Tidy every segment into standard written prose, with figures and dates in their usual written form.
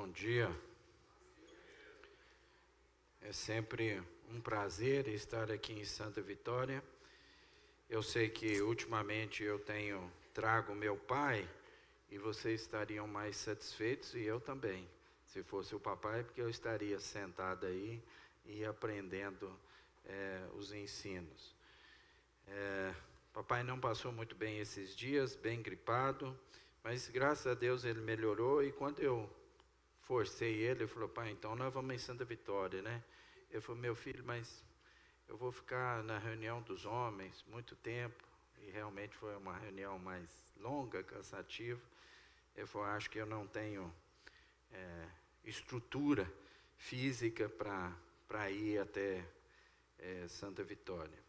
Bom dia. É sempre um prazer estar aqui em Santa Vitória. Eu sei que ultimamente eu trago meu pai e vocês estariam mais satisfeitos e eu também. Se fosse o papai, porque eu estaria sentado aí e aprendendo os ensinos. Papai não passou muito bem esses dias, bem gripado, mas graças a Deus ele melhorou e quando eu forcei ele falou, pai, então nós vamos em Santa Vitória, né? Eu falei, meu filho, mas eu vou ficar na reunião dos homens muito tempo, e realmente foi uma reunião mais longa, cansativa. Eu falei, acho que eu não tenho estrutura física para ir até Santa Vitória.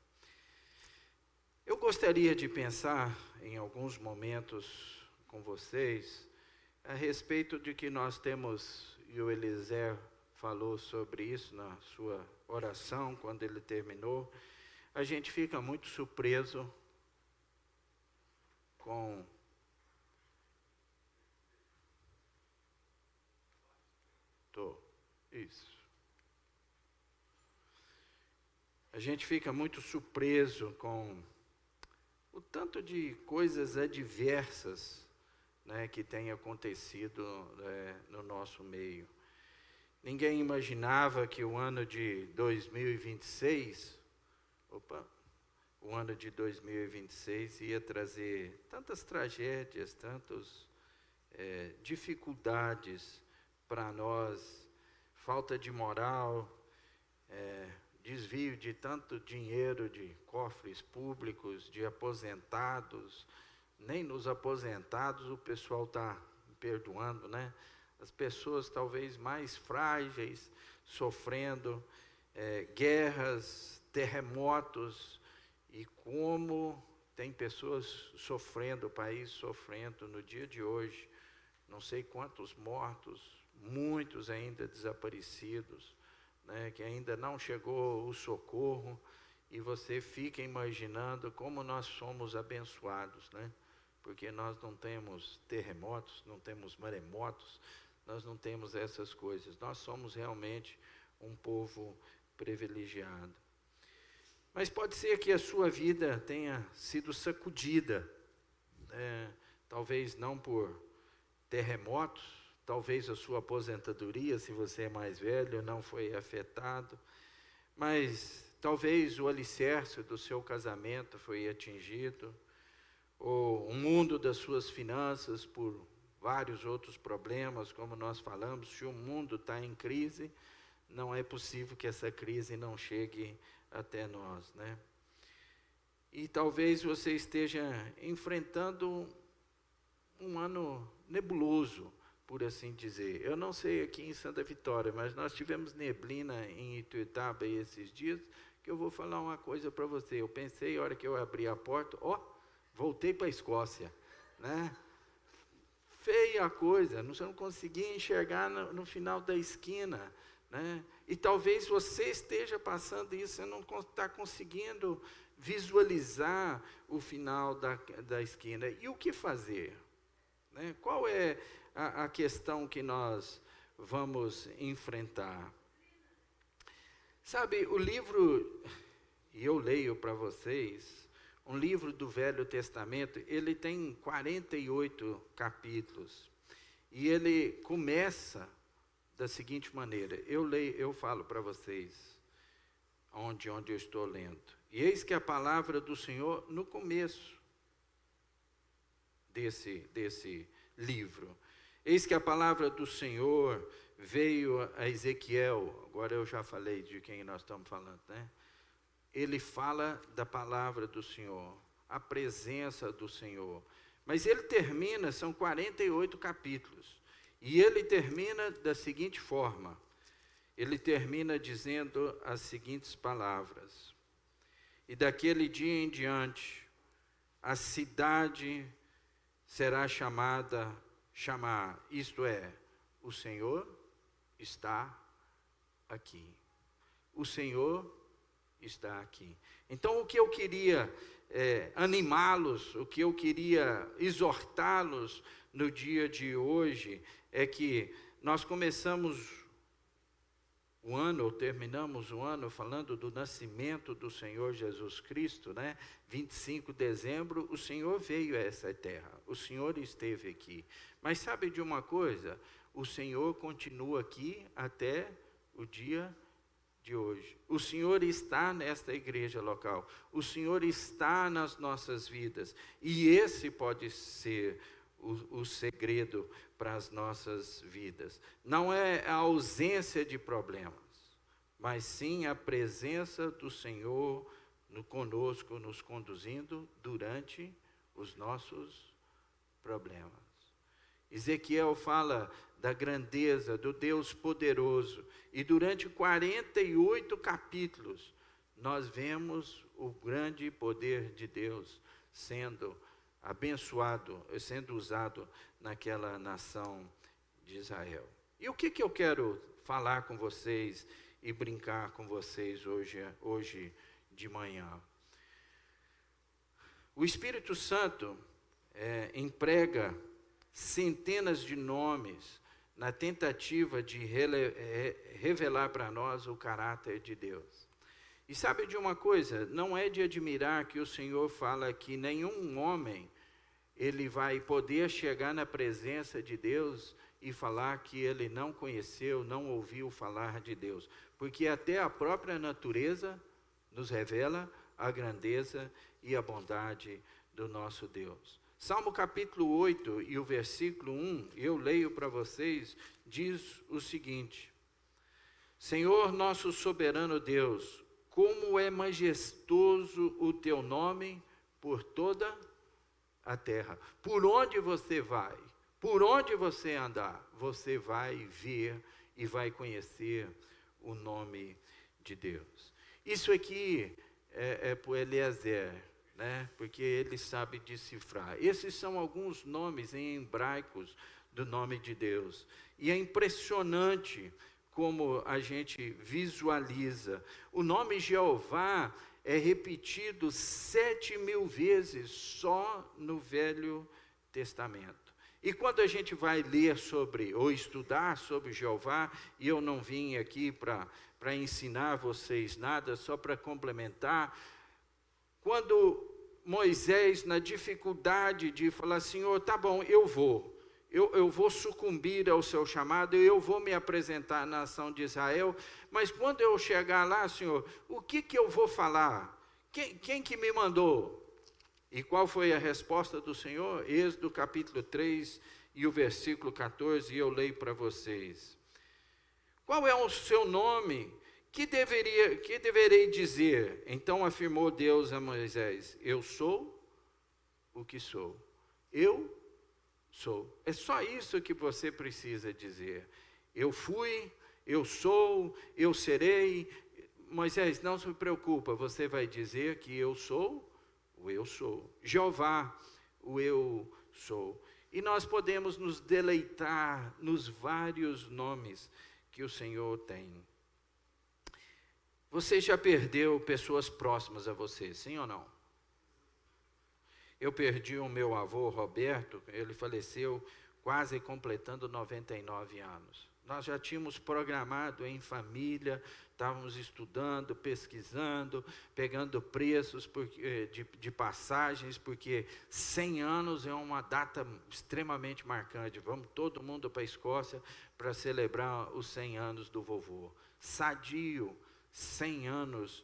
Eu gostaria de pensar em alguns momentos com vocês a respeito de que nós temos, e o Eliezer falou sobre isso na sua oração, quando ele terminou, a gente fica muito surpreso com isso. A gente fica muito surpreso com o tanto de coisas adversas, né, que tem acontecido no nosso meio. Ninguém imaginava que o ano de 2026, o ano de 2026 ia trazer tantas tragédias, tantas dificuldades para nós, falta de moral, desvio de tanto dinheiro de cofres públicos, de aposentados. Nem nos aposentados o pessoal está perdoando, né? As pessoas talvez mais frágeis, sofrendo guerras, terremotos, e como tem pessoas sofrendo, o país sofrendo no dia de hoje, não sei quantos mortos, muitos ainda desaparecidos, né, que ainda não chegou o socorro, e você fica imaginando como nós somos abençoados, né? Porque nós não temos terremotos, não temos maremotos, nós não temos essas coisas. Nós somos realmente um povo privilegiado. Mas pode ser que a sua vida tenha sido sacudida, talvez não por terremotos, talvez a sua aposentadoria, se você é mais velho, não foi afetado, mas talvez o alicerce do seu casamento foi atingido, ou o mundo das suas finanças por vários outros problemas, como nós falamos. Se o mundo está em crise, não é possível que essa crise não chegue até nós, né? E talvez você esteja enfrentando um ano nebuloso, por assim dizer. Eu não sei aqui em Santa Vitória, mas nós tivemos neblina em Ituiutaba esses dias, que eu vou falar uma coisa para você. Eu pensei, a hora que eu abri a porta, voltei para a Escócia, né? Feia a coisa, você não conseguia enxergar no final da esquina, né? E talvez você esteja passando isso, você não está conseguindo visualizar o final da esquina. E o que fazer? Né? Qual é a questão que nós vamos enfrentar? Sabe, o livro, e eu leio para vocês, um livro do Velho Testamento, ele tem 48 capítulos, e ele começa da seguinte maneira, eu falo para vocês, onde eu estou lendo, e eis que a palavra do Senhor, no começo desse livro, eis que a palavra do Senhor veio a Ezequiel, agora eu já falei de quem nós estamos falando, né? Ele fala da palavra do Senhor, a presença do Senhor. Mas ele termina, são 48 capítulos, e ele termina da seguinte forma, ele termina dizendo as seguintes palavras, e daquele dia em diante, a cidade será chamada, isto é, o Senhor está aqui. O Senhor está aqui. Então, o que eu queria animá-los, o que eu queria exortá-los no dia de hoje, é que nós começamos o ano, ou terminamos o ano falando do nascimento do Senhor Jesus Cristo, né? 25 de dezembro, o Senhor veio a essa terra, o Senhor esteve aqui. Mas sabe de uma coisa? O Senhor continua aqui até o dia de hoje. O Senhor está nesta igreja local, o Senhor está nas nossas vidas, e esse pode ser o segredo para as nossas vidas. Não é a ausência de problemas, mas sim a presença do Senhor conosco, nos conduzindo durante os nossos problemas. Ezequiel fala da grandeza do Deus poderoso, e durante 48 capítulos, nós vemos o grande poder de Deus sendo abençoado, sendo usado naquela nação de Israel. E o que eu quero falar com vocês e brincar com vocês hoje de manhã? O Espírito Santo emprega centenas de nomes na tentativa de revelar para nós o caráter de Deus. E sabe de uma coisa? Não é de admirar que o Senhor fala que nenhum homem ele vai poder chegar na presença de Deus e falar que ele não conheceu, não ouviu falar de Deus. Porque até a própria natureza nos revela a grandeza e a bondade do nosso Deus. Salmo capítulo 8 e o versículo 1, eu leio para vocês, diz o seguinte: Senhor nosso soberano Deus, como é majestoso o teu nome por toda a terra. Por onde você vai, por onde você andar, você vai ver e vai conhecer o nome de Deus. Isso aqui é para o Eliezer, né? Porque ele sabe decifrar. Esses são alguns nomes em hebraicos do nome de Deus. E é impressionante como a gente visualiza. O nome Jeová é repetido 7.000 vezes só no Velho Testamento. E quando a gente vai ler sobre, ou estudar sobre Jeová, e eu não vim aqui para ensinar vocês nada, só para complementar, quando Moisés, na dificuldade de falar, Senhor, tá bom, eu vou sucumbir ao seu chamado, eu vou me apresentar à nação de Israel, mas quando eu chegar lá, Senhor, o que eu vou falar? Quem que me mandou? E qual foi a resposta do Senhor? Êxodo capítulo 3 e o versículo 14, e eu leio para vocês. Qual é o seu nome? Que deverei dizer? Então afirmou Deus a Moisés, eu sou o que sou. Eu sou. É só isso que você precisa dizer. Eu fui, eu sou, eu serei. Moisés, não se preocupa, você vai dizer que eu sou o eu sou. Jeová, o eu sou. E nós podemos nos deleitar nos vários nomes que o Senhor tem. Você já perdeu pessoas próximas a você, sim ou não? Eu perdi o meu avô Roberto, ele faleceu quase completando 99 anos. Nós já tínhamos programado em família, estávamos estudando, pesquisando, pegando preços de passagens, porque 100 anos é uma data extremamente marcante. Vamos todo mundo para a Escócia para celebrar os 100 anos do vovô. Sadio, 100 anos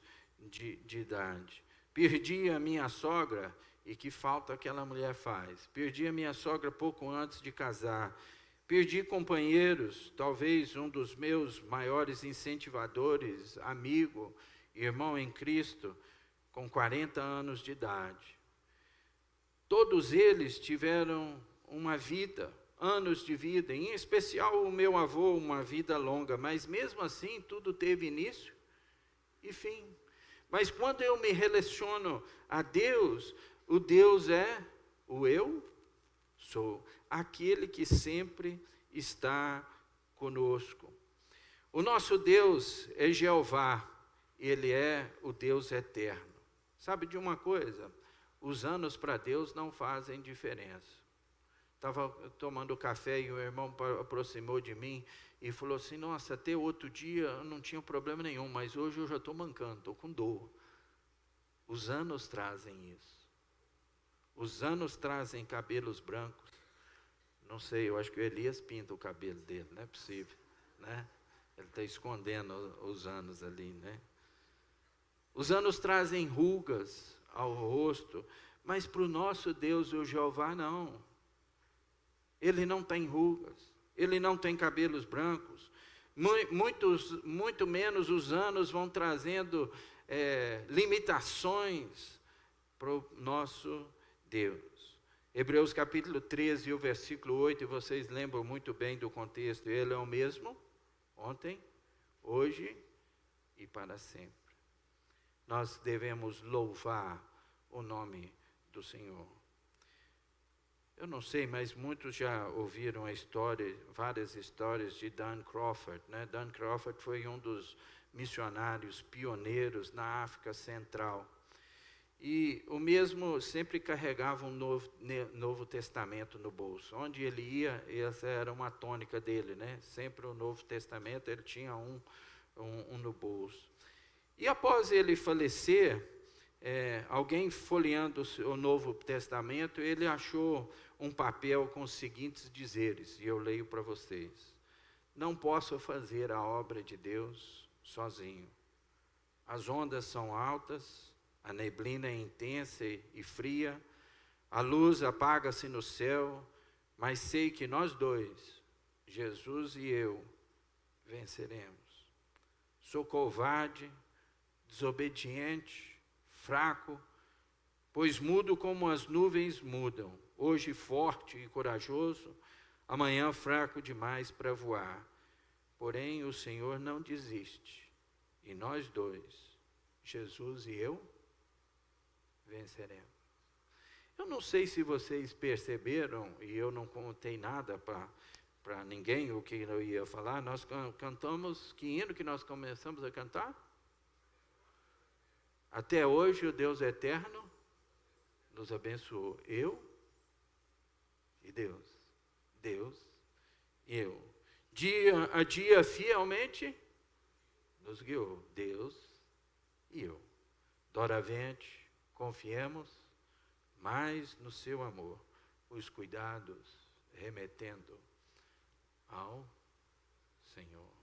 de idade. Perdi a minha sogra, e que falta aquela mulher faz. Perdi a minha sogra pouco antes de casar. Perdi companheiros, talvez um dos meus maiores incentivadores, amigo, irmão em Cristo, com 40 anos de idade. Todos eles tiveram uma vida, anos de vida, em especial o meu avô, uma vida longa, mas mesmo assim tudo teve início e fim. Mas quando eu me relaciono a Deus, o Deus é o eu sou, aquele que sempre está conosco. O nosso Deus é Jeová, ele é o Deus eterno. Sabe de uma coisa? Os anos para Deus não fazem diferença. Estava tomando café e o irmão aproximou de mim e falou assim, nossa, até outro dia eu não tinha problema nenhum, mas hoje eu já estou mancando, estou com dor. Os anos trazem isso. Os anos trazem cabelos brancos. Não sei, eu acho que o Elias pinta o cabelo dele, não é possível, né? Ele está escondendo os anos ali, né? Os anos trazem rugas ao rosto, mas para o nosso Deus, o Jeová, não. Ele não tem rugas, ele não tem cabelos brancos. Muito menos os anos vão trazendo limitações para o nosso Deus. Hebreus capítulo 13, o versículo 8, vocês lembram muito bem do contexto. Ele é o mesmo ontem, hoje e para sempre. Nós devemos louvar o nome do Senhor. Eu não sei, mas muitos já ouviram a história, várias histórias de Dan Crawford, né? Dan Crawford foi um dos missionários pioneiros na África Central. E o mesmo sempre carregava um Novo Testamento no bolso. Onde ele ia, essa era uma tônica dele, né? Sempre o Novo Testamento, ele tinha um no bolso. E após ele falecer, alguém folheando o Novo Testamento, ele achou um papel com os seguintes dizeres, e eu leio para vocês. Não posso fazer a obra de Deus sozinho. As ondas são altas, a neblina é intensa e fria, a luz apaga-se no céu, mas sei que nós dois, Jesus e eu, venceremos. Sou covarde, desobediente, fraco, pois mudo como as nuvens mudam, hoje forte e corajoso, amanhã fraco demais para voar. Porém, o Senhor não desiste, e nós dois, Jesus e eu, venceremos. Eu não sei se vocês perceberam, e eu não contei nada para ninguém o que eu ia falar, nós cantamos, que hino que nós começamos a cantar? Até hoje o Deus eterno nos abençoou. Eu e Deus. Deus e eu. Dia a dia fielmente nos guiou. Deus e eu. Doravante, confiemos mais no seu amor, os cuidados remetendo ao Senhor.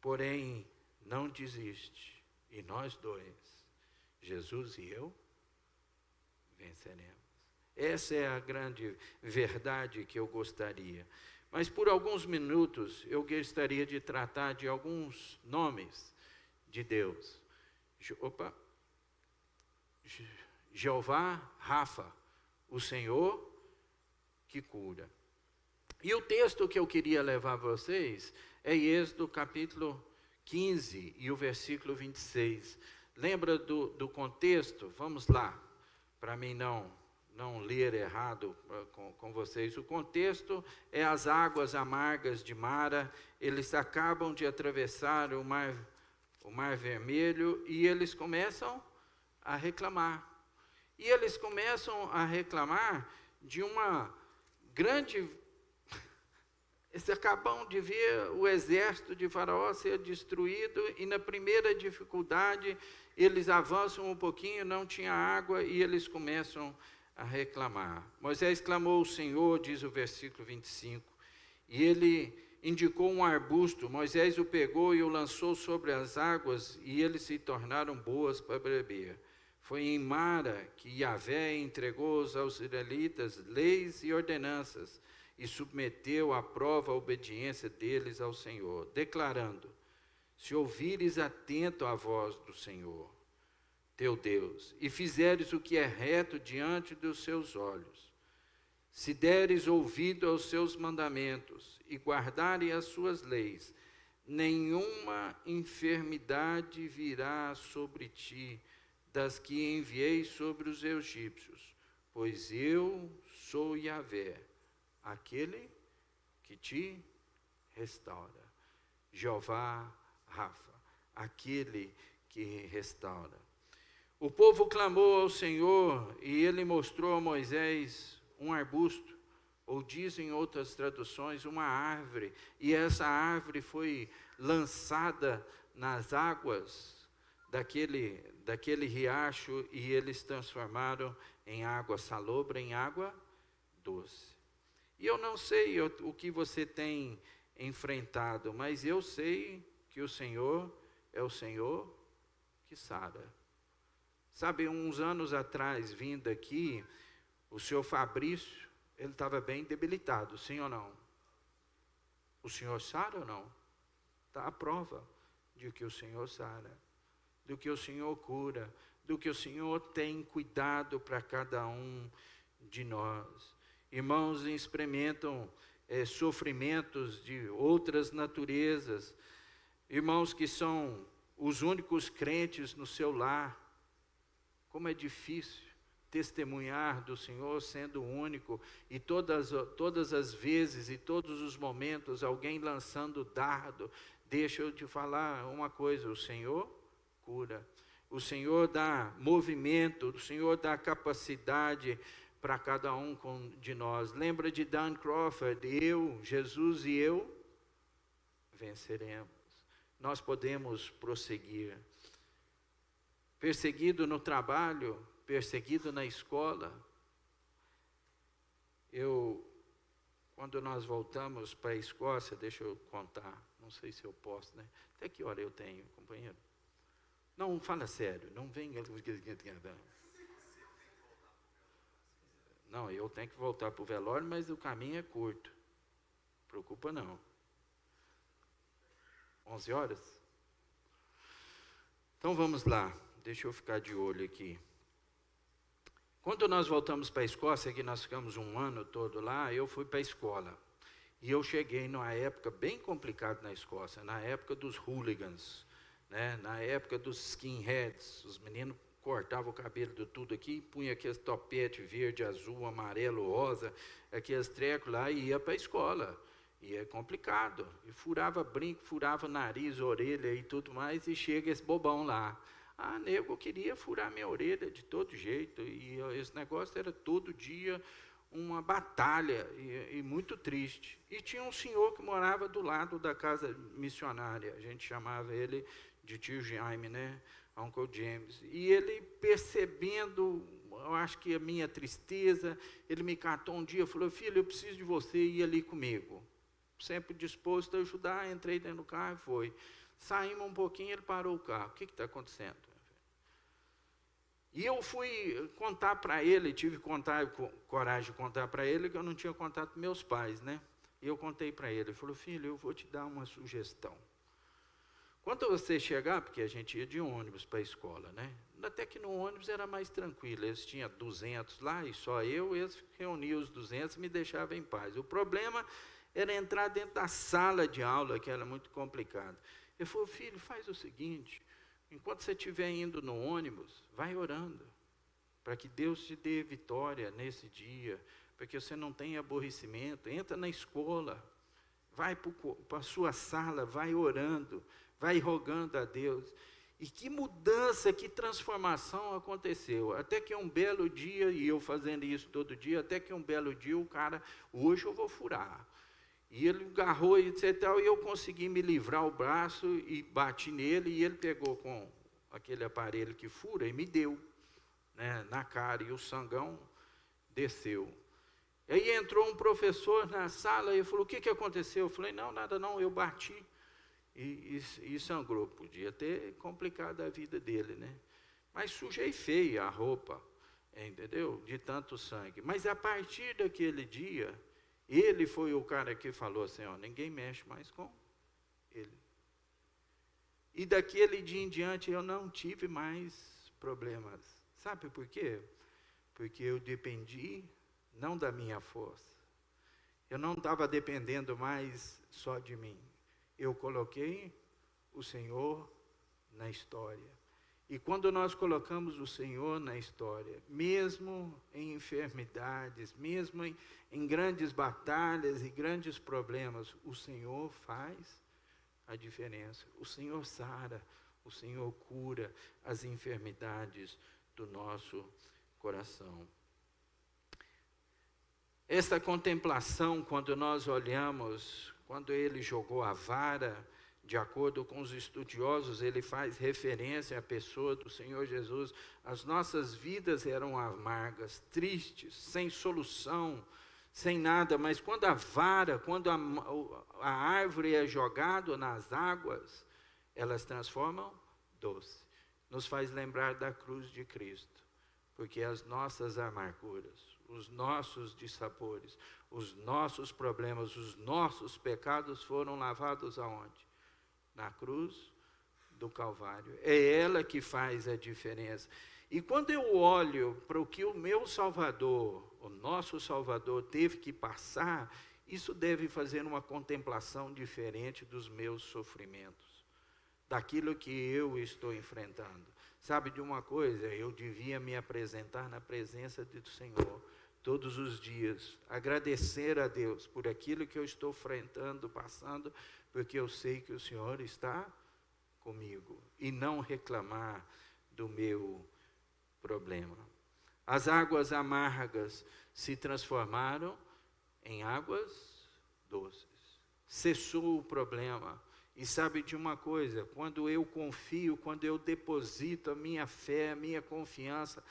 Porém, não desiste, e nós dois, Jesus e eu, venceremos. Essa é a grande verdade que eu gostaria. Mas por alguns minutos eu gostaria de tratar de alguns nomes de Deus. Jeová Rafa, o Senhor que cura. E o texto que eu queria levar a vocês é Êxodo capítulo 15 e o versículo 26. Lembra do contexto? Vamos lá, para mim não ler errado com vocês. O contexto é as águas amargas de Mara. Eles acabam de atravessar o mar Vermelho e eles começam a reclamar. E eles começam a reclamar de uma grande... Eles acabam de ver o exército de Faraó ser destruído e na primeira dificuldade eles avançam um pouquinho, não tinha água e eles começam a reclamar. Moisés clamou ao Senhor, diz o versículo 25, e ele indicou um arbusto. Moisés o pegou e o lançou sobre as águas e eles se tornaram boas para beber. Foi em Mara que Yahvé entregou aos israelitas leis e ordenanças e submeteu à prova a obediência deles ao Senhor, declarando: se ouvires atento à voz do Senhor, teu Deus, e fizeres o que é reto diante dos seus olhos, se deres ouvido aos seus mandamentos e guardares as suas leis, nenhuma enfermidade virá sobre ti, das que enviei sobre os egípcios, pois eu sou Yahvé, aquele que te restaura. Jeová Rafa, aquele que restaura. O povo clamou ao Senhor e ele mostrou a Moisés um arbusto ou dizem outras traduções, uma árvore, e essa árvore foi lançada nas águas daquele riacho, e eles transformaram em água salobra, em água doce. E eu não sei o que você tem enfrentado, mas eu sei que o Senhor é o Senhor que sara. Sabe, uns anos atrás, vindo aqui, o senhor Fabrício, ele estava bem debilitado, sim ou não? O senhor sara ou não? Está a prova de que o Senhor sara, do que o Senhor cura, do que o Senhor tem cuidado para cada um de nós. Irmãos experimentam sofrimentos de outras naturezas, irmãos que são os únicos crentes no seu lar. Como é difícil testemunhar do Senhor sendo o único, e todas as vezes e todos os momentos alguém lançando dardo. Deixa eu te falar uma coisa, o Senhor cura, o Senhor dá movimento, o Senhor dá capacidade para cada um de nós. Lembra de Dan Crawford, Jesus e eu venceremos. Nós podemos prosseguir. Perseguido no trabalho, perseguido na escola. Quando nós voltamos para a Escócia, deixa eu contar, não sei se eu posso, né? Até que hora eu tenho, companheiro? Não, fala sério, não venha. Não, eu tenho que voltar para o velório, mas o caminho é curto. Preocupa não. 11 horas? Então vamos lá, deixa eu ficar de olho aqui. Quando nós voltamos para a Escócia, que nós ficamos um ano todo lá, eu fui para a escola. E eu cheguei numa época bem complicada na Escócia, na época dos hooligans, né? Na época dos skinheads. Os meninos cortavam o cabelo de tudo aqui, punha aqueles topete verde, azul, amarelo, rosa, aqueles trecos lá, e ia para a escola. E é complicado. E furava brinco, furava nariz, orelha e tudo mais, e chega esse bobão lá. Ah, nego, eu queria furar minha orelha de todo jeito, e esse negócio era todo dia uma batalha, e muito triste. E tinha um senhor que morava do lado da casa missionária, a gente chamava ele de tio Jaime, né? Uncle James. E ele, percebendo, eu acho que a minha tristeza, ele me catou um dia e falou: filho, eu preciso de você ir ali comigo. Sempre disposto a ajudar, entrei dentro do carro e foi. Saímos um pouquinho, ele parou o carro. O que está acontecendo? E eu fui contar para ele, tive coragem de contar para ele, que eu não tinha contado para meus pais, né? E eu contei para ele, ele falou: filho, eu vou te dar uma sugestão. Quando você chegar, porque a gente ia de ônibus para a escola, né? Até que no ônibus era mais tranquilo, eles tinham 200 lá, e só eles reuniam os 200 e me deixavam em paz. O problema era entrar dentro da sala de aula, que era muito complicado. Ele falou: filho, faz o seguinte, enquanto você estiver indo no ônibus, vai orando, para que Deus te dê vitória nesse dia, para que você não tenha aborrecimento. Entra na escola, vai para a sua sala, vai orando, vai rogando a Deus. E que mudança, que transformação aconteceu. Até que um belo dia, e eu fazendo isso todo dia, até que um belo dia o cara: hoje eu vou furar. E ele agarrou e etc. E eu consegui me livrar o braço e bati nele, e ele pegou com aquele aparelho que fura e me deu, né, na cara, e o sangão desceu. E aí entrou um professor na sala e falou: o que aconteceu? Eu falei: não, nada não, eu bati e sangrou. Podia ter complicado a vida dele, né? Mas sujei feio a roupa, entendeu? De tanto sangue. Mas a partir daquele dia, ele foi o cara que falou assim: ó, ninguém mexe mais com ele. E daquele dia em diante eu não tive mais problemas. Sabe por quê? Porque eu dependi não da minha força. Eu não estava dependendo mais só de mim. Eu coloquei o Senhor na história. E quando nós colocamos o Senhor na história, mesmo em enfermidades, mesmo em grandes batalhas e grandes problemas, o Senhor faz a diferença. O Senhor sara, o Senhor cura as enfermidades do nosso coração. Essa contemplação, quando nós olhamos, quando ele jogou a vara, de acordo com os estudiosos, ele faz referência à pessoa do Senhor Jesus. As nossas vidas eram amargas, tristes, sem solução, sem nada, mas quando a vara, quando a árvore é jogada nas águas, elas transformam doce. Nos faz lembrar da cruz de Cristo, porque as nossas amarguras, os nossos dissabores, os nossos problemas, os nossos pecados foram lavados aonde? Na cruz do Calvário. É ela que faz a diferença. E quando eu olho para o que o meu Salvador, o nosso Salvador, teve que passar, isso deve fazer uma contemplação diferente dos meus sofrimentos, daquilo que eu estou enfrentando. Sabe de uma coisa? Eu devia me apresentar na presença do Senhor todos os dias, agradecer a Deus por aquilo que eu estou enfrentando, passando, porque eu sei que o Senhor está comigo, e não reclamar do meu problema. As águas amargas se transformaram em águas doces. Cessou o problema. E sabe de uma coisa? Quando eu confio, quando eu deposito a minha fé, a minha confiança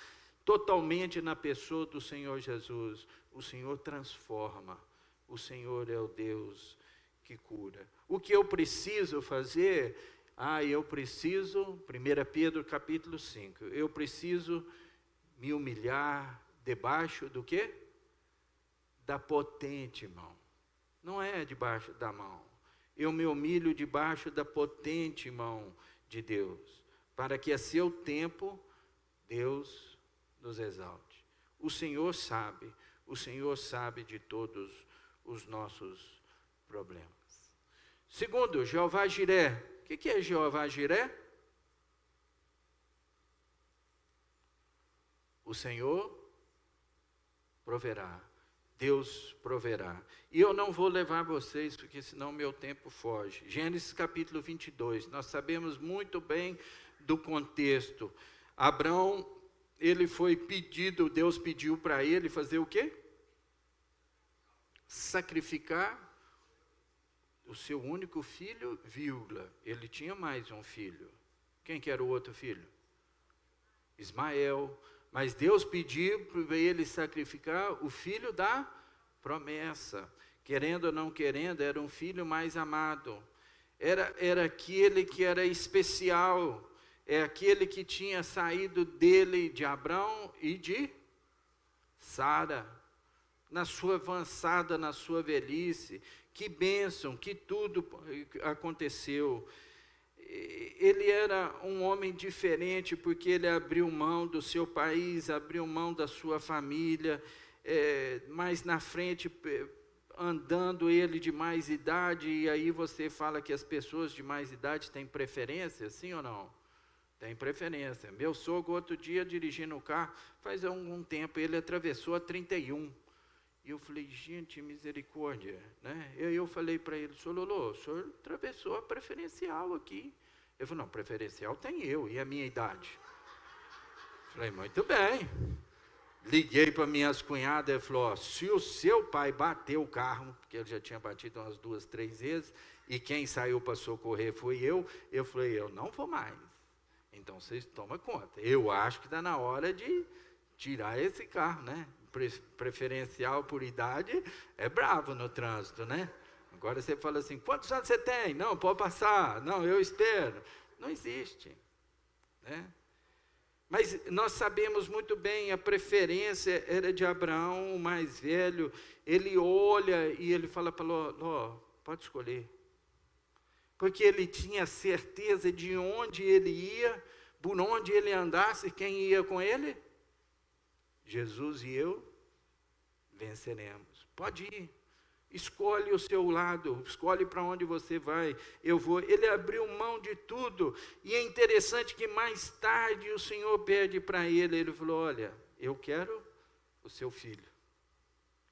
totalmente na pessoa do Senhor Jesus, o Senhor transforma. O Senhor é o Deus que cura. O que eu preciso fazer? Eu preciso, 1 Pedro capítulo 5, eu preciso me humilhar debaixo do quê? Da potente mão. Não é debaixo da mão. Eu me humilho debaixo da potente mão de Deus, para que a seu tempo Deus nos exalte. O Senhor sabe de todos os nossos problemas. Segundo, Jeová Jiré. O que é Jeová Jiré? O Senhor proverá. Deus proverá. E eu não vou levar vocês, porque senão meu tempo foge. Gênesis capítulo 22, nós sabemos muito bem do contexto. Abrão, ele foi pedido, Deus pediu para ele fazer o quê? Sacrificar o seu único filho, vírgula. Ele tinha mais um filho. Quem que era o outro filho? Ismael. Mas Deus pediu para ele sacrificar o filho da promessa. Querendo ou não querendo, era um filho mais amado. Era aquele que era especial. É aquele que tinha saído dele, de Abrão e de Sara. Na sua avançada, na sua velhice. Que bênção, que tudo aconteceu. Ele era um homem diferente, porque ele abriu mão do seu país, abriu mão da sua família, mais na frente, andando ele de mais idade, e aí você fala que as pessoas de mais idade têm preferência, sim ou não? Tem preferência. Meu sogro, outro dia, dirigindo o carro, faz algum tempo, ele atravessou a 31. E eu falei, gente, misericórdia, né? Eu falei para ele, senhor Lolo, o senhor atravessou a preferencial aqui. Ele falou, não, preferencial tem eu, e a minha idade? Falei, muito bem. Liguei para minhas cunhadas, ele falou, se o seu pai bateu o carro, porque ele já tinha batido umas 2, 3 vezes, e quem saiu para socorrer foi eu falei, eu não vou mais. Então, vocês tomam conta. Eu acho que está na hora de tirar esse carro, né? Preferencial por idade é bravo no trânsito, né? Agora você fala assim, quantos anos você tem? Não, pode passar. Não, eu espero. Não existe, né? Mas nós sabemos muito bem, a preferência era de Abraão, o mais velho. Ele olha e ele fala para Ló, pode escolher. Porque ele tinha certeza de onde ele ia, por onde ele andasse, quem ia com ele? Jesus e eu venceremos. Pode ir. Escolhe o seu lado, escolhe para onde você vai. Eu vou. Ele abriu mão de tudo. E é interessante que mais tarde o Senhor pede para ele, ele falou, olha, eu quero o seu filho.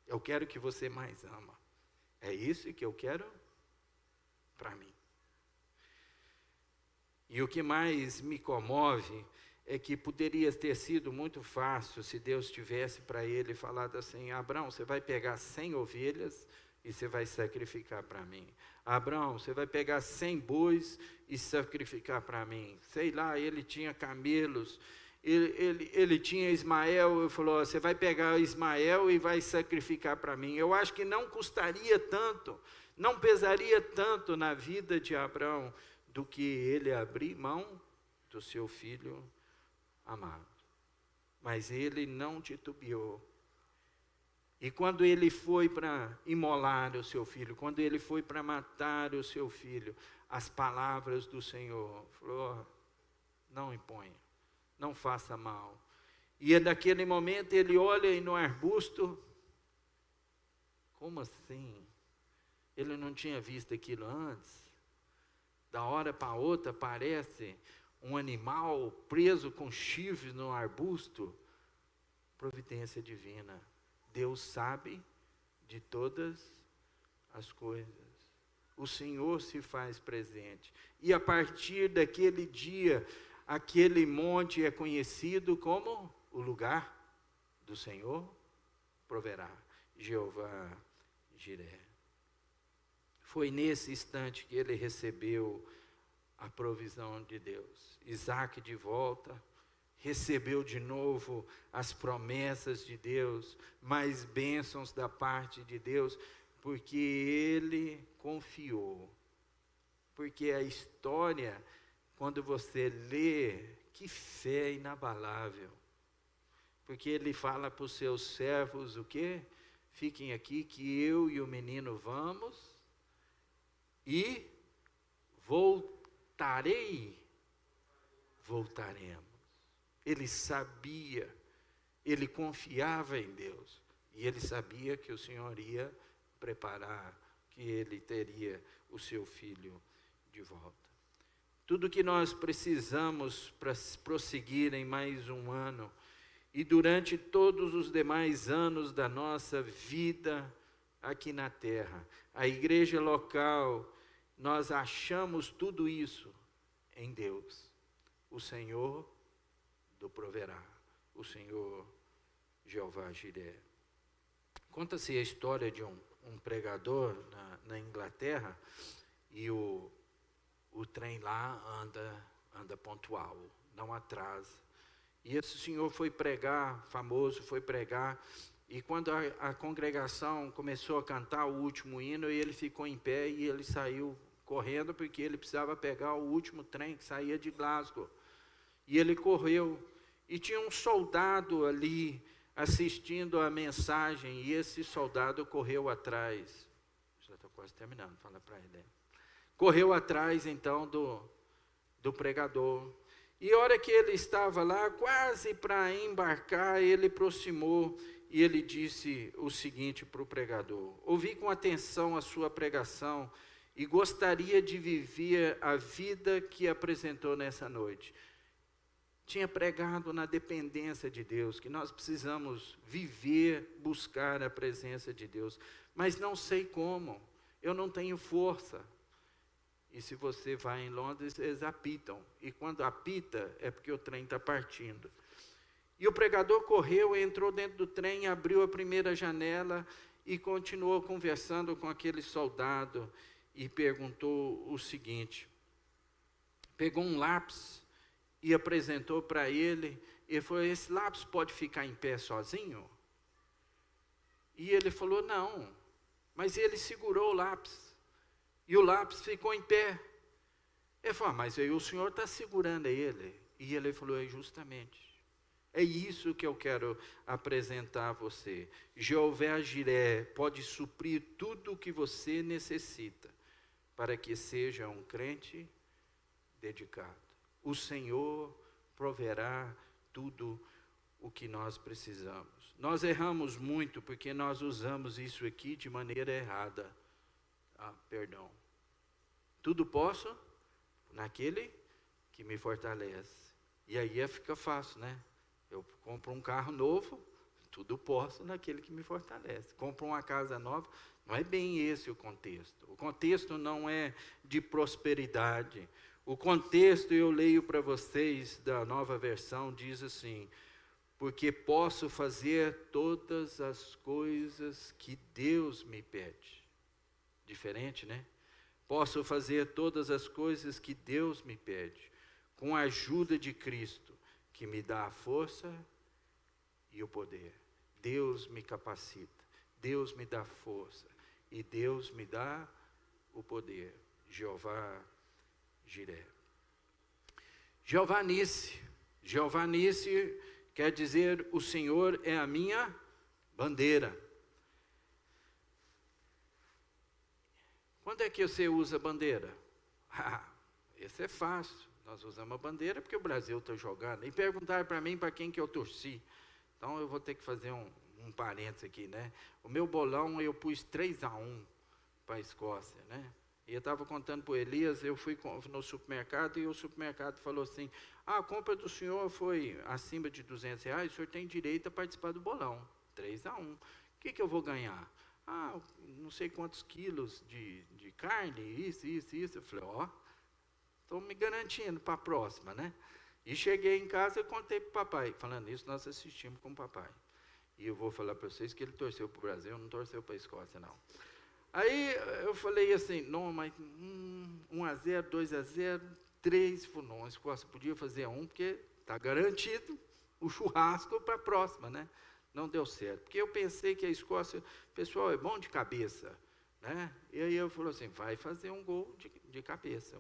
Eu quero que você mais ama. É isso que eu quero para mim. E o que mais me comove é que poderia ter sido muito fácil se Deus tivesse para ele falado assim: Abraão, você vai pegar 100 ovelhas e você vai sacrificar para mim. Abraão, você vai pegar 100 bois e sacrificar para mim. Sei lá, ele tinha camelos, ele tinha Ismael, ele falou: você vai pegar Ismael e vai sacrificar para mim. Eu acho que não custaria tanto, não pesaria tanto na vida de Abraão do que ele abrir mão do seu filho amado. Mas ele não titubeou. E quando ele foi para imolar o seu filho, quando ele foi para matar o seu filho, as palavras do Senhor falou: não imponha, não faça mal. E naquele momento ele olha no arbusto, como assim? Ele não tinha visto aquilo antes? Da hora para outra aparece um animal preso com chifres no arbusto. Providência divina. Deus sabe de todas as coisas. O Senhor se faz presente. E a partir daquele dia, aquele monte é conhecido como o lugar do Senhor proverá. Jeová Jiré. Foi nesse instante que ele recebeu a provisão de Deus. Isaac de volta, recebeu de novo as promessas de Deus, mais bênçãos da parte de Deus, porque ele confiou. Porque a história, quando você lê, que fé inabalável. Porque ele fala para os seus servos o quê? Fiquem aqui que eu e o menino vamos e voltaremos. Ele sabia, ele confiava em Deus, e ele sabia que o Senhor ia preparar, que ele teria o seu filho de volta. Tudo que nós precisamos para prosseguir em mais um ano, e durante todos os demais anos da nossa vida aqui na terra, a igreja local, nós achamos tudo isso em Deus. O Senhor do proverá, o Senhor Jeová Jiré. Conta-se a história de um pregador na Inglaterra, e o trem lá anda pontual, não atrasa. E esse senhor foi pregar, famoso, foi pregar, e quando a congregação começou a cantar o último hino, ele ficou em pé e ele saiu correndo, porque ele precisava pegar o último trem que saía de Glasgow. E ele correu, e tinha um soldado ali assistindo a mensagem, e esse soldado correu atrás. Já estou quase terminando, fala para ele. Correu atrás então do pregador. E a hora que ele estava lá, quase para embarcar, ele aproximou e ele disse o seguinte para o pregador: ouvi com atenção a sua pregação e gostaria de viver a vida que apresentou nessa noite. Tinha pregado na dependência de Deus, que nós precisamos viver, buscar a presença de Deus, mas não sei como, eu não tenho força. E se você vai em Londres, eles apitam, e quando apita é porque o trem está partindo. E o pregador correu, entrou dentro do trem, abriu a primeira janela e continuou conversando com aquele soldado e perguntou o seguinte, pegou um lápis e apresentou para ele, e falou: esse lápis pode ficar em pé sozinho? E ele falou: não, mas ele segurou o lápis, e o lápis ficou em pé. Ele falou: mas aí o senhor está segurando ele. E ele falou: é justamente, é isso que eu quero apresentar a você. Jeová Jiré pode suprir tudo o que você necessita, para que seja um crente dedicado. O Senhor proverá tudo o que nós precisamos. Nós erramos muito porque nós usamos isso aqui de maneira errada. Perdão. Tudo posso naquele que me fortalece. E aí fica fácil, né? Eu compro um carro novo, tudo posso naquele que me fortalece. Compro uma casa nova, não é bem esse o contexto. O contexto não é de prosperidade. O contexto, eu leio para vocês da Nova Versão, diz assim: porque posso fazer todas as coisas que Deus me pede. Diferente, né? Posso fazer todas as coisas que Deus me pede, com a ajuda de Cristo, que me dá a força e o poder. Deus me capacita, Deus me dá força, e Deus me dá o poder. Jeová Jiré. Jeová Nissi. Jeová Nissi quer dizer, o Senhor é a minha bandeira. Quando é que você usa bandeira? Esse é fácil. Nós usamos a bandeira porque o Brasil está jogando. E perguntaram para mim para quem que eu torci. Então eu vou ter que fazer um parênteses aqui, né? O meu bolão eu pus 3-1 para a Escócia, né? E eu estava contando para o Elias, eu fui no supermercado e o supermercado falou assim: a compra do senhor foi acima de R$200, o senhor tem direito a participar do bolão. 3-1. O que eu vou ganhar? Não sei quantos quilos de carne, isso. Eu falei, estou me garantindo para a próxima, né? E cheguei em casa e contei para o papai. Falando isso, nós assistimos com o papai. E eu vou falar para vocês que ele torceu para o Brasil, não torceu para a Escócia, não. Aí eu falei assim, não, mas 1-0, 2-0, 3, não, a Escócia podia fazer 1, porque está garantido o churrasco para a próxima, né? Não deu certo, porque eu pensei que a Escócia, pessoal, é bom de cabeça, né? E aí eu falei assim, vai fazer um gol de cabeça,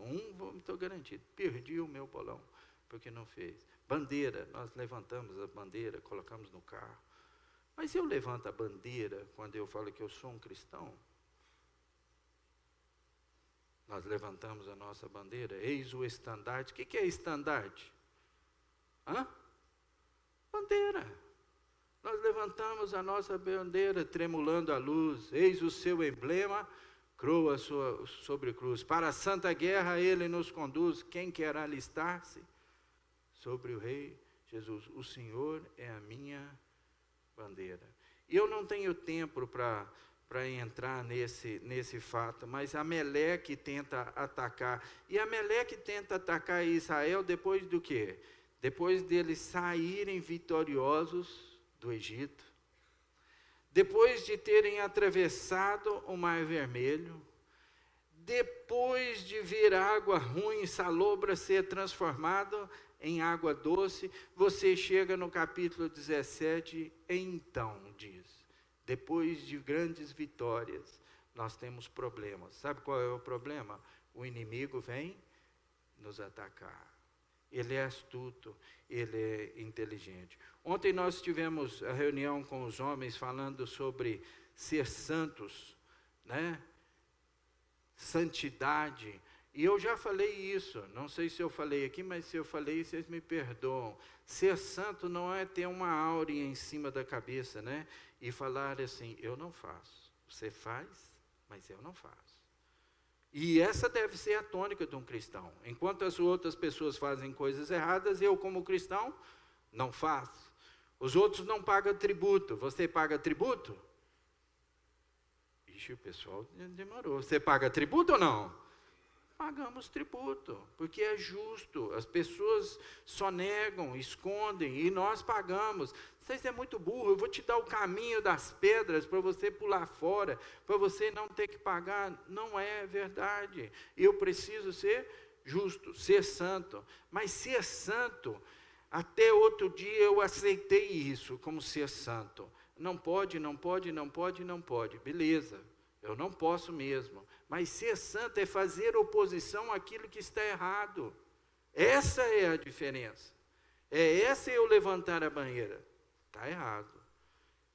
estou garantido. Perdi o meu bolão, porque não fez. Bandeira, nós levantamos a bandeira, colocamos no carro. Mas eu levanto a bandeira quando eu falo que eu sou um cristão? Nós levantamos a nossa bandeira, eis o estandarte. O que é estandarte? Bandeira. Nós levantamos a nossa bandeira, tremulando a luz, eis o seu emblema, croa sobre cruz. Para a santa guerra ele nos conduz, quem quer alistar-se? Sobre o rei Jesus, o Senhor é a minha bandeira. E eu não tenho tempo para entrar nesse fato, mas Amaleque tenta atacar. E Amaleque tenta atacar Israel depois do quê? Depois deles saírem vitoriosos do Egito, depois de terem atravessado o Mar Vermelho, depois de ver água ruim, salobra, ser transformado em água doce, você chega no capítulo 17, então diz, depois de grandes vitórias, nós temos problemas. Sabe qual é o problema? O inimigo vem nos atacar. Ele é astuto, ele é inteligente. Ontem nós tivemos a reunião com os homens falando sobre ser santos, né? Santidade. E eu já falei isso, não sei se eu falei aqui, mas se eu falei, vocês me perdoam. Ser santo não é ter uma áurea em cima da cabeça, né? E falar assim, eu não faço. Você faz, mas eu não faço. E essa deve ser a tônica de um cristão. Enquanto as outras pessoas fazem coisas erradas, eu como cristão não faço. Os outros não pagam tributo. Você paga tributo? Ixi, o pessoal demorou. Você paga tributo ou não? Pagamos tributo, porque é justo. As pessoas só negam, escondem, e nós pagamos. Vocês é muito burro, eu vou te dar o caminho das pedras para você pular fora, para você não ter que pagar. Não é verdade. Eu preciso ser justo, ser santo. Mas ser santo, até outro dia eu aceitei isso como ser santo. Não pode. Beleza, eu não posso mesmo. Mas ser santo é fazer oposição àquilo que está errado. Essa é a diferença. Essa é eu levantar a bandeira. Está errado.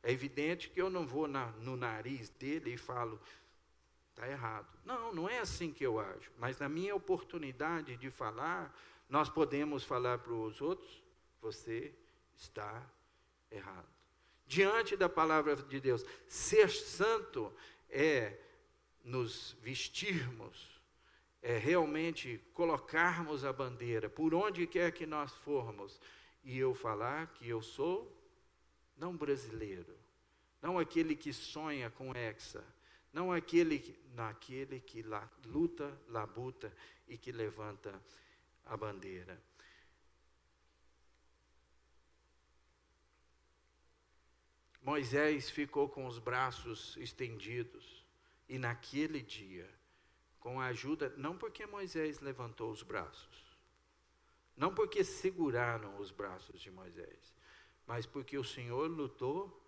É evidente que eu não vou no nariz dele e falo, está errado. Não é assim que eu ajo. Mas na minha oportunidade de falar, nós podemos falar para os outros, você está errado. Diante da palavra de Deus, ser santo é nos vestirmos, é realmente colocarmos a bandeira, por onde quer que nós formos, e eu falar que eu sou, não brasileiro, não aquele que sonha com hexa, não aquele que luta, labuta e que levanta a bandeira. Moisés ficou com os braços estendidos, e naquele dia, com a ajuda, não porque Moisés levantou os braços, não porque seguraram os braços de Moisés, mas porque o Senhor lutou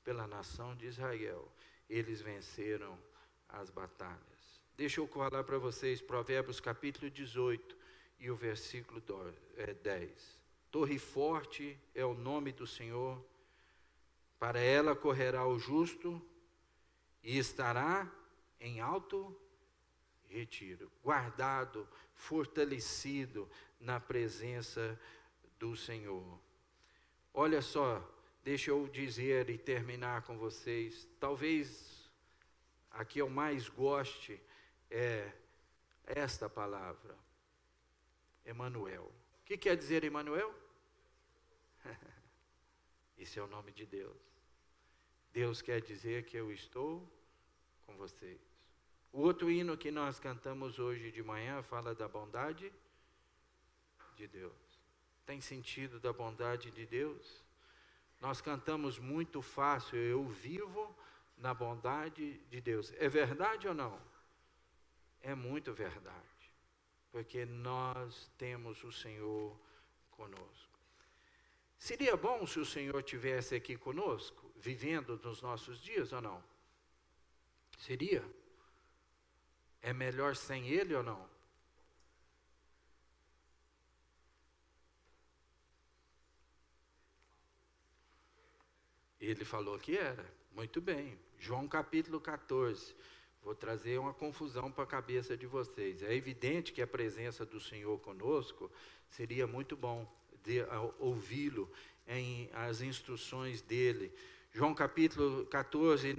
pela nação de Israel. Eles venceram as batalhas. Deixa eu falar para vocês Provérbios capítulo 18 e o versículo 10. Torre forte é o nome do Senhor, para ela correrá o justo e estará em alto retiro, guardado, fortalecido na presença do Senhor. Olha só, deixa eu dizer e terminar com vocês, talvez a que eu mais goste é esta palavra, Emanuel. O que quer dizer Emanuel? Esse é o nome de Deus. Deus quer dizer que eu estou com vocês. O outro hino que nós cantamos hoje de manhã fala da bondade de Deus. Tem sentido da bondade de Deus? Nós cantamos muito fácil, eu vivo na bondade de Deus. É verdade ou não? É muito verdade, porque nós temos o Senhor conosco. Seria bom se o Senhor estivesse aqui conosco, vivendo nos nossos dias ou não? Seria? É melhor sem Ele ou não? Ele falou que era. Muito bem. João capítulo 14. Vou trazer uma confusão para a cabeça de vocês. É evidente que a presença do Senhor conosco seria muito bom ouvi-lo em as instruções dele. João capítulo 14,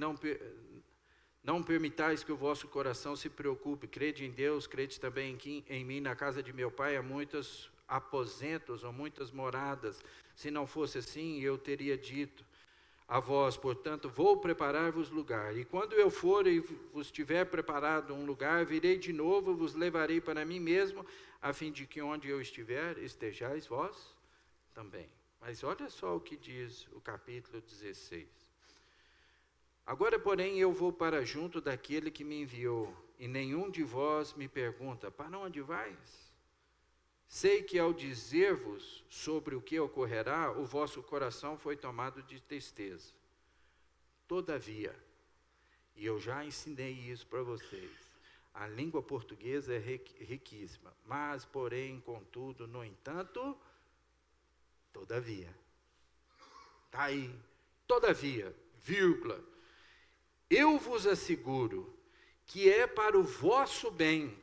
não permitais que o vosso coração se preocupe, crede em Deus, crede também em mim. Na casa de meu pai há muitos aposentos ou muitas moradas. Se não fosse assim, eu teria dito a vós, portanto, vou preparar-vos lugar. E quando eu for e vos tiver preparado um lugar, virei de novo, vos levarei para mim mesmo, a fim de que onde eu estiver, estejais vós também. Mas olha só o que diz o capítulo 16. Agora, porém, eu vou para junto daquele que me enviou, e nenhum de vós me pergunta, para onde vais? Sei que ao dizer-vos sobre o que ocorrerá, o vosso coração foi tomado de tristeza. Todavia, e eu já ensinei isso para vocês, a língua portuguesa é riquíssima, mas, porém, contudo, no entanto, todavia. Está aí, todavia, vírgula. Eu vos asseguro que é para o vosso bem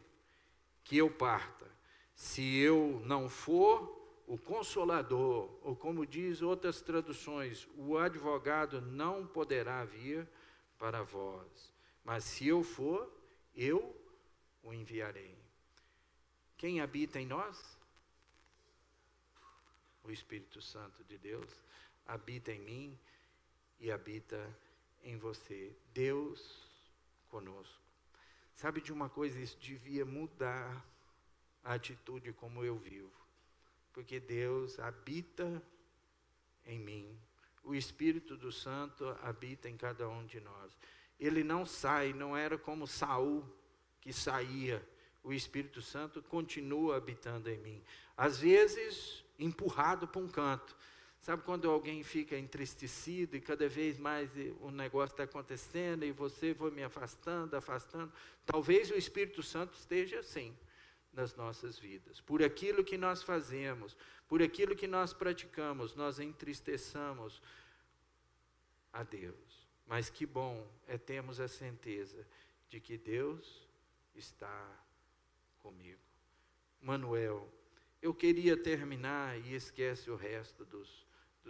que eu parta. Se eu não for, o Consolador, ou como diz outras traduções, o advogado não poderá vir para vós. Mas se eu for, eu o enviarei. Quem habita em nós? O Espírito Santo de Deus habita em mim e habita em você. Deus conosco. Sabe de uma coisa, isso devia mudar a atitude como eu vivo, porque Deus habita em mim, o Espírito do Santo habita em cada um de nós. Ele não sai, não era como Saul que saía, o Espírito Santo continua habitando em mim, às vezes empurrado para um canto. Sabe quando alguém fica entristecido e cada vez mais o negócio está acontecendo e você vai me afastando, talvez o Espírito Santo esteja assim nas nossas vidas. Por aquilo que nós fazemos, por aquilo que nós praticamos, nós entristeçamos a Deus. Mas que bom é termos a certeza de que Deus está comigo. Manuel, eu queria terminar e esquece o resto dos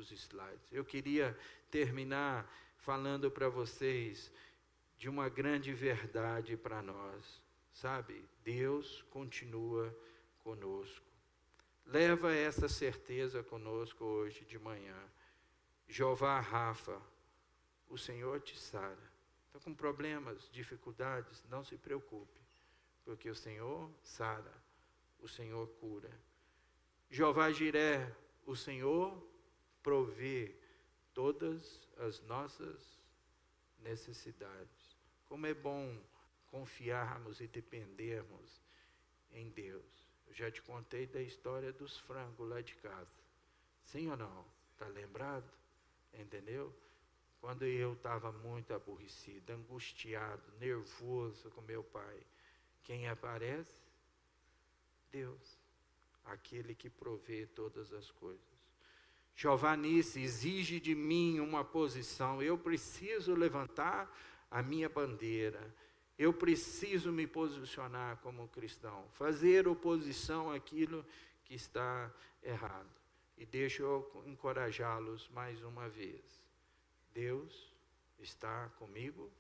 slides. Eu queria terminar falando para vocês de uma grande verdade para nós. Sabe, Deus continua conosco. Leva essa certeza conosco hoje de manhã. Jeová Rafa, o Senhor te sara. Está com problemas, dificuldades? Não se preocupe, porque o Senhor sara o Senhor cura. Jeová Jiré, o Senhor provê todas as nossas necessidades. Como é bom confiarmos e dependermos em Deus. Eu já te contei da história dos frangos lá de casa. Sim ou não? Está lembrado? Entendeu? Quando eu estava muito aborrecido, angustiado, nervoso com meu pai, quem aparece? Deus, aquele que provê todas as coisas. Jeová Nissi exige de mim uma posição. Eu preciso levantar a minha bandeira. Eu preciso me posicionar como cristão. Fazer oposição àquilo que está errado. E deixa eu encorajá-los mais uma vez. Deus está comigo,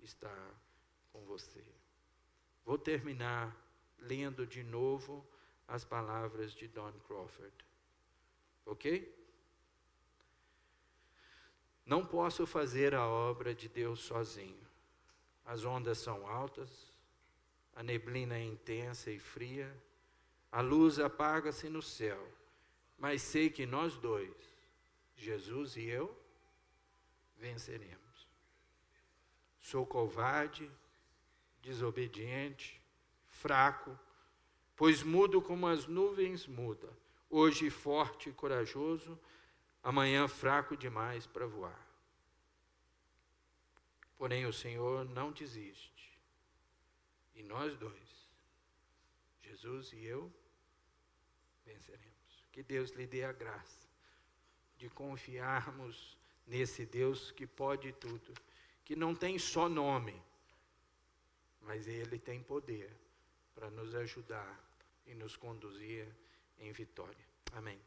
está com você. Vou terminar lendo de novo as palavras de Don Crawford. Ok? Não posso fazer a obra de Deus sozinho. As ondas são altas, a neblina é intensa e fria, a luz apaga-se no céu, mas sei que nós dois, Jesus e eu, venceremos. Sou covarde, desobediente, fraco, pois mudo como as nuvens mudam, hoje forte e corajoso, amanhã fraco demais para voar. Porém o Senhor não desiste, e nós dois, Jesus e eu, venceremos. Que Deus lhe dê a graça de confiarmos nesse Deus que pode tudo, que não tem só nome, mas Ele tem poder para nos ajudar e nos conduzir em vitória. Amém.